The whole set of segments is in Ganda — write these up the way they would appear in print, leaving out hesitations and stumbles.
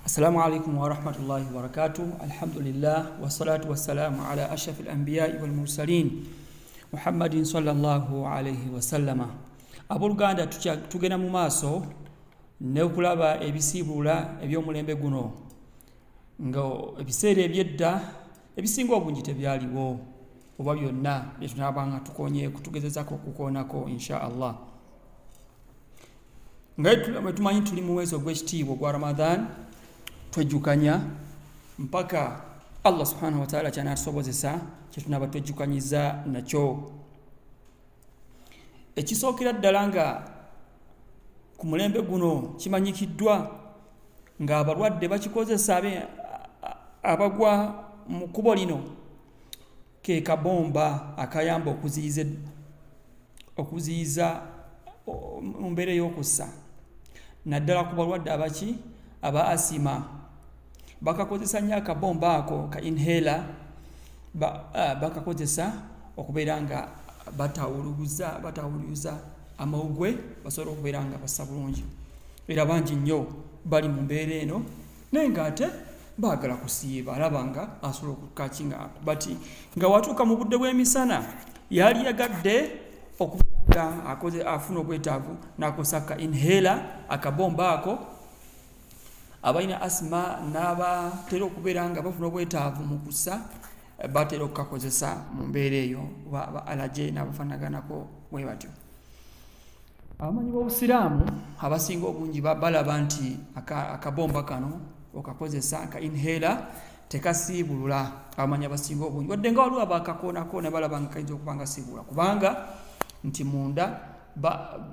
السلام عليكم ورحمة الله وبركاته. الحمد لله والصلاة والسلام على أشرف الأنبياء والمرسلين محمد صلى الله عليه وسلم. Abooluganda tugenda mu maaso n'okulaba ebisiibula eby'omulembe guno nga ebiseera ebyedda ebisinga obungi tebyaliwo oba byonna bye tunaabanga tukonyeeko tugezezaako okukoonako insha Allah. Nga tumanyi tuli mu mwezi ogw'ekitiibwa ogwa Ramadan, twejjukanya mpaka Allah subhanahu wa ta'ala kyanaatusobozesa kyetunaba twejjukanyiza nakyo. Ekisookera ddala nga ku mulembe guno kimanyikiddwa nga abalwadde bakikozesa abagwa mu kkubo lino ke kabomba akayamba okuziyiza mu mbeera ey'okussa naddala ku balwadde aba asima. Bakakozesa nnyo akabomba ako ka inhaler bakakozesa okubeera nga batawuluza amawugwe basobola okubeera nga bassa bulungi. Era bangi nnyo bali mu mbeera eno naye ng'ate baagala kusiiba alaba nga asobola okukakinga bati nga watuuka mu budde bw'emisana yali yagadde okubeera nga afuna obwetaavu n'akozesa ka inhaler akabomba ako. Abalina asima n'abatera okubeera nga bafuna obwetaavu mu kussa batera okukakozesa mu mbeera eyo ba alaje n'abafaanaganako bwe batyo. Abamanyi b'obusiraamu abasinga obungi balaba nti akabomba kano okakozesa ka inhaler tekasiibulula. Abamanyi abasinga obungi wadde nga waliwo abakakoonako ne balaba nga kayinza okuba nga siibulula kubanga nti munda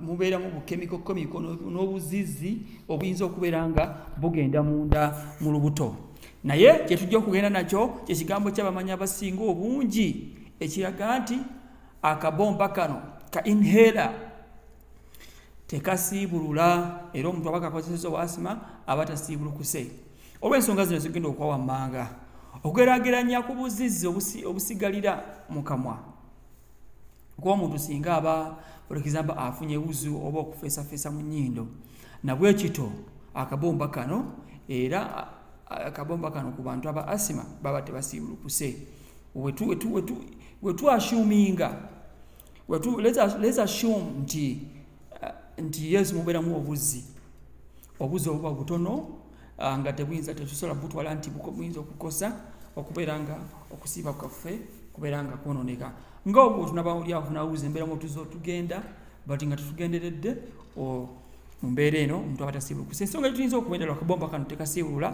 mubeeramu bukemiko n'obuzizi obuyinza okubeera nga bugenda munda mu lubuto. Naye kye tujja okugenda nakyo kyekigambo ky'abamanyi abasinga obungi ekiraga nti akabomba kano ka inhaler tekasiibulula era omuntu aba kakozeseza owa asima aba tasiibulukuse. Olw'ensonga zino zigenda okwawammanga okugeraageranya ku buzizi obusigalira mu kamwa kuba omuntu singa aba for example afunye wuzu oba okufeesafeesa mu nnyindo nabwe kito akabomba kano era akabomba kano ku bantu aba asima baba tebasiibulukuse. Let's assume nti yes mubeeramu obuzi obuba butono nga tetusobola butwala nti buyinza okukosa okubeera nga okusiiba kwaffe kubeera nga kwononeka. Nga obwo tunaba oli afuna wuzi embeeramu tuzo tugenda bati nga tetugenderedde mu mbeera eno omuntu aba tasiibulukuse. Ensonga tuyinza okubeerera akabomba kano tekasiibulula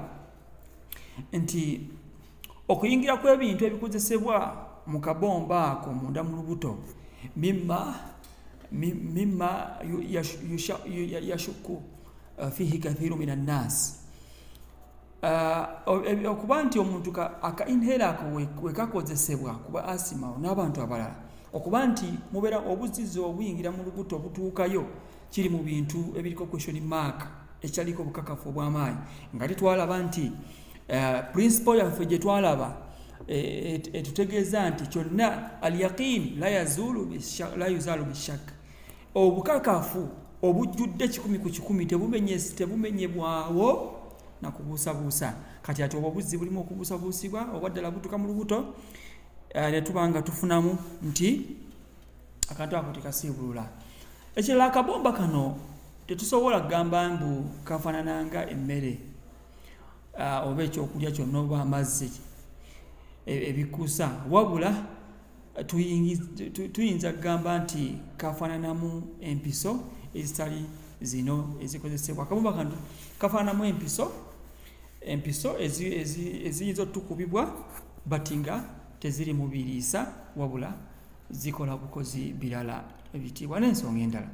nti okuyingira kw'ebintu ebikozesebwa mu kabomba ako munda mu lubuto mimma yashuku fihi kathiru min annas. Okuba nti omuntu aka inhaler ako wekakozesebwa kuba asima n'abantu abalala okuba nti mubeera obuzizi obuyingira mu lubuto obutuukayo kiri mu bintu ebiriko question mark ekyaliko obukakafu obw'amaanyi nga tetwalaba nti principle yaffe gye twalaba etutegeeza nti kyonna al-yaqin la yuzalu bishak. Obukakafu obujjudde 100 ku 100 tebumenyebwawo na kubuusabuusa. Kati ati obuzi bulimu okubuusabuusibwa obwaddala butuka mu lubuto ne tubanga tufunamu nti akantu ako tekasiibulula. Ekirala akabomba kano tetusobola kugamba mbu kafaanananga emmere oba ekyokulya kyonna oba amazzi ebikuusa wabula tuyinza kugamba nti kafaananamu empiso ezitali zino ezikozesebwa. Akabomba kano kafaananamu empiso eziyinza otukubibwa bati nga teziri mu biriisa wabula zikola bukozi birala ebitiibwa n'ensonga endala.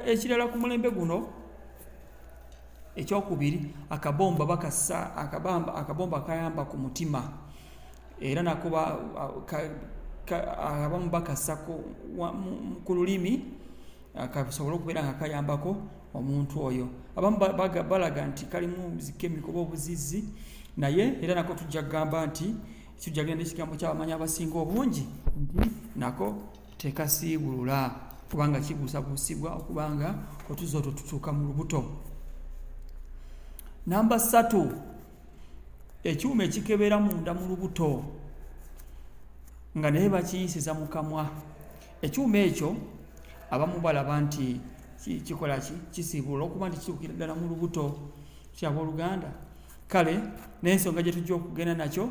Ekirala ku mulembe guno ekyokubiri akabomba bakassa akabomba kayamba ku mutima era nakuba abamu bakassa ku lulimi kasobola okubeera nga kayambako omuntu oyo. Abamu balaga nti kalimu zikemiko oba obuzizi naye era nako tujja kugamba nti tujja genda ekigambo ky'abamanyi abasinga obungi nti nako tekasiibulula kubanga kibuusabuusibwa okubanga otuzo tutuuka mu lubuto. Namba 3 ekyuma ekikebera munda mu lubuto nga naye bakiyisiza mu kamwa. Ekyuma ekyo abamu balaba nti kikola kisiibula okuba nti kituukira ddala mu lubuto ky'abooluganda. Kale n'ensonga gye tujja okugenda nakyo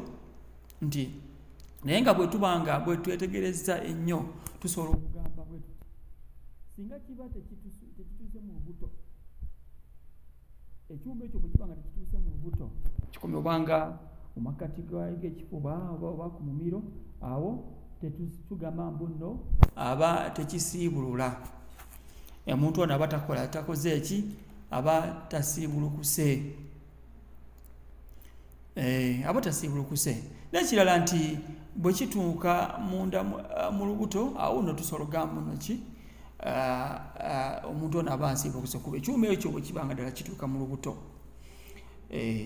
nti naye nga bwe tubanga bwe twetegereza ennyo tusobola okugamba bwe tuti singa kiba tekituuse mu lubuto, ekyuma ekyo bwe kibanga tekituuse mu lubuto kikomye obanga mu makkati g'ekifuba oba ku mumiro, awo tugamba mbu nno aba tekisiibulula. Omuntu ono aba takoze eki, aba tasiibulukuse. Aba tasiibulukuse. N'ekirala nti bwe kituuka munda mu lubuto, awo nno tusobola okugamba nno ki omuntu ono aba asiibulukuse kuba ekyuma ekyo bwe kibanga ddala kituuka mu lubuto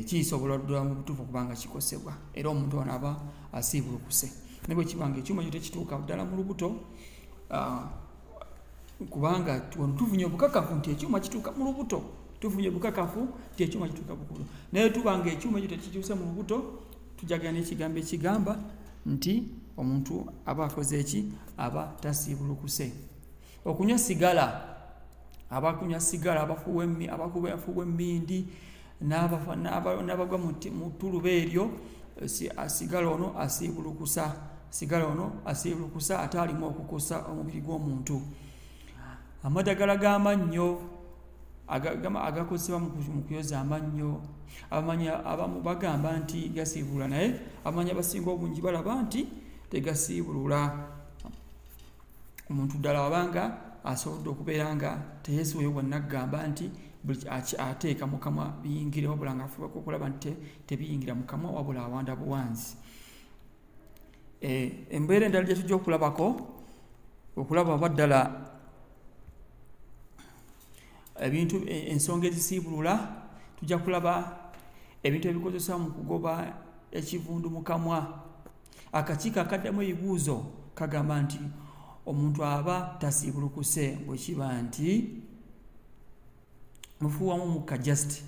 kisobola ddala mu butuufu okubanga kikosebwa era omuntu ono aba asiibulukuse. Ne bwe kibanga ekyuma ekyo tekituuka ddala mu lubuto kubanga tufunye obukakafu nti ekyuma kituuka mu lubuto, tufunye obukakafu nti ekyuma kituuka mu lubuto. Naye tubanga ekyuma ekyo tekituuse mu lubuto, tujagala n'ekigambo ekigamba nti omuntu aba akoze eki, aba tasiibulukuse. Okunywa sigala, abakunywa sigala abafuuwa emmindi n'abagwa mu ttuluba eryo, sigala ono asiibulukusa ate alimu okukosa omubiri gw'omuntu. Amadagala g'amannyo agakozesebwa mu kuyoza amannyo, abamu bagamba nti gasiibulula, naye abamanyi abasinga obungi balaba nti tegasiibulula. Omuntu ddala wabanga asobodde okubeera nga teyeesiweyo bwonna agamba nti ateeka mu kamwa biyingire, wabula ng'afuba okulaba nti tebiyingira mu kamwa wabula awanda buwanzi. Embeera endala gye tujja okulabako, okulaba oba ddala ebintu ensonga ezisiibulula, tujja kulaba ebintu ebikozesebwa mu kugoba ekivundu mu kamwa. Akakiiko akaddamu ebibuuzo kagamba nti omuntu aba tasiibulukuse bwe kiba nti mufuuwamu mukka just.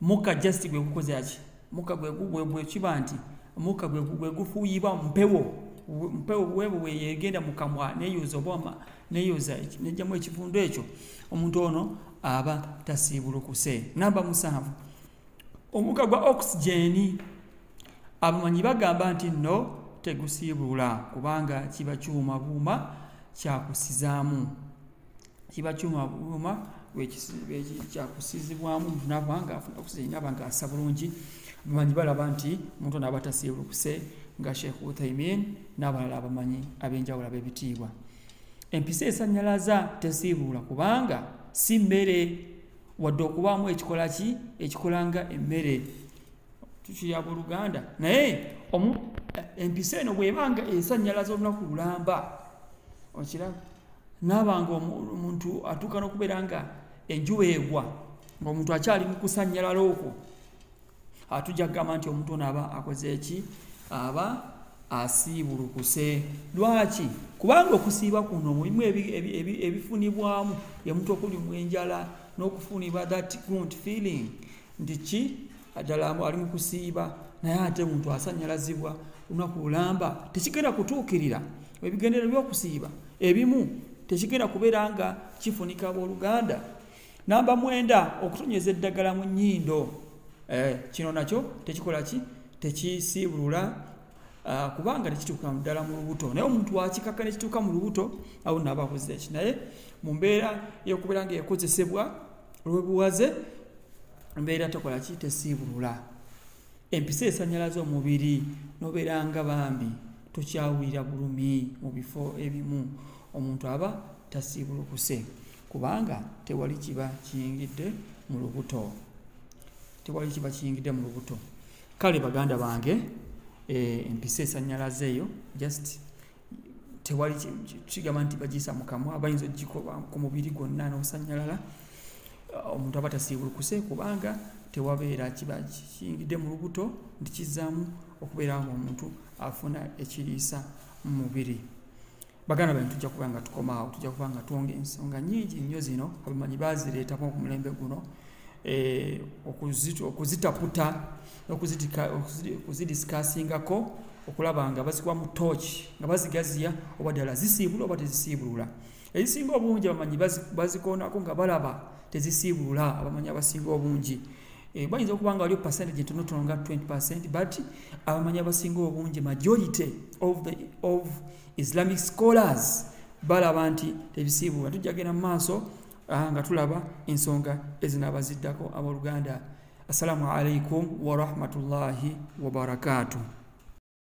Mukka just gwe gukoze aki? Mukka bwe kiba nti mukka gwe gufuuyibwa mpewo bwebwo bwe yegenda mu kamwa neeyoza oba neeyoza nejjamu ekivundu ekyo, omuntu ono aba tasiibulukuse. Namba 7 omukka gwa oxygeni, abamanyi bagamba nti nno tegusiibulula kubanga kiba kyuma buuma kyakusizaamu. Kiba kyuma buuma kyakusizibwamu omuntu n'abanga afuna oxygeni n'abanga assa bulungi. Abamanyi balaba nti omuntu ono aba tasiibulukuse nga Sheikh Uthaymin n'abalala abamanyi ab'enjawulo ab'ebitiibwa. Empisa esannyalaza tesiibulula kubanga si mmere wadde okubaamu ekikola ki ekikola nga emmere tukirya Buluganda, naye empisa eno bw'ebanga esannyalaza olunaku lulamba okiraba n'abanga omuntu atuuka n'okubeera nga enjuba egwa ng'omuntu akyali mu kusannyalala okwo, atujja kugamba nti omuntu ono aba akoze eki? Aba asiibulukuse. Lwaki? Kubanga okusiiba kuno mulimu ebifunibwamu omuntu okulimwa enjala n'okufunibwa that good feeling nti ki ddala ali mu kusiiba, naye ate omuntu asannyalazibwa lunaku lulamba tekigenda kutuukirira. Ebigendera by'okusiiba ebimu tekigenda kubeera nga kifunika abooluganda. Namba 9 okutonnyeza eddagala mu nnyindo. Kino nakyo tekikola ki? Tekisiibulula kubanga tekituuka ddala mu lubuto. Naye omuntu wakikaka ne kituuka mu lubuto, awo naaba akoze eki. Naye mu mbeera y'okubeera nga ekozesebwa olw'obuwaze, embeera tekola ki? Tesiibulula. Empisa esannyalaza omubiri n'obeera nga bambi tokyawulira bulumi mu bifo ebimu, omuntu aba tasiibulukuse kubanga tewali kiba kiyingidde mu lubuto. Tewali kiba kiyingidde mu lubuto. Kale baganda bange, empisa esannyalaza eyo just tewali kigamba nti bagiyisa mu kamwa, bayinza ogikoba ku mubiri gwonna n'osannyalala. Omuntu aba tasiibulukuse kubanga tewabeera kiba kiyingidde mu lubuto nti kizzaamu okubeera nga omuntu afuna ekiriisa mu mubiri. Baganda bange, tujja kuba nga tukomaawo, tujja kuba nga twonga ensonga nnyingi nnyo zino abamanyi baazireetamu ku mulembe guno okuzitaputa okuzidiscussingako okulaba nga bazikuba mu torch nga bazigaziya oba ddala zisiibula oba tezisiibulula. Ezisinga obungi abamanyi bazikoonako nga balaba tezisiibulula, abamanyi abasinga obungi bayinza okuba nga waliwo percentage entonotono nga 20%, but abamanyi abasinga obungi majority of Islamic scholars balaba nti tebisiibulula. Tujja genda mu maaso nga tulaba ensonga ezinabaziddako. Abooluganda, assalamu alaikum wa rahmatullahi wa barakatuh.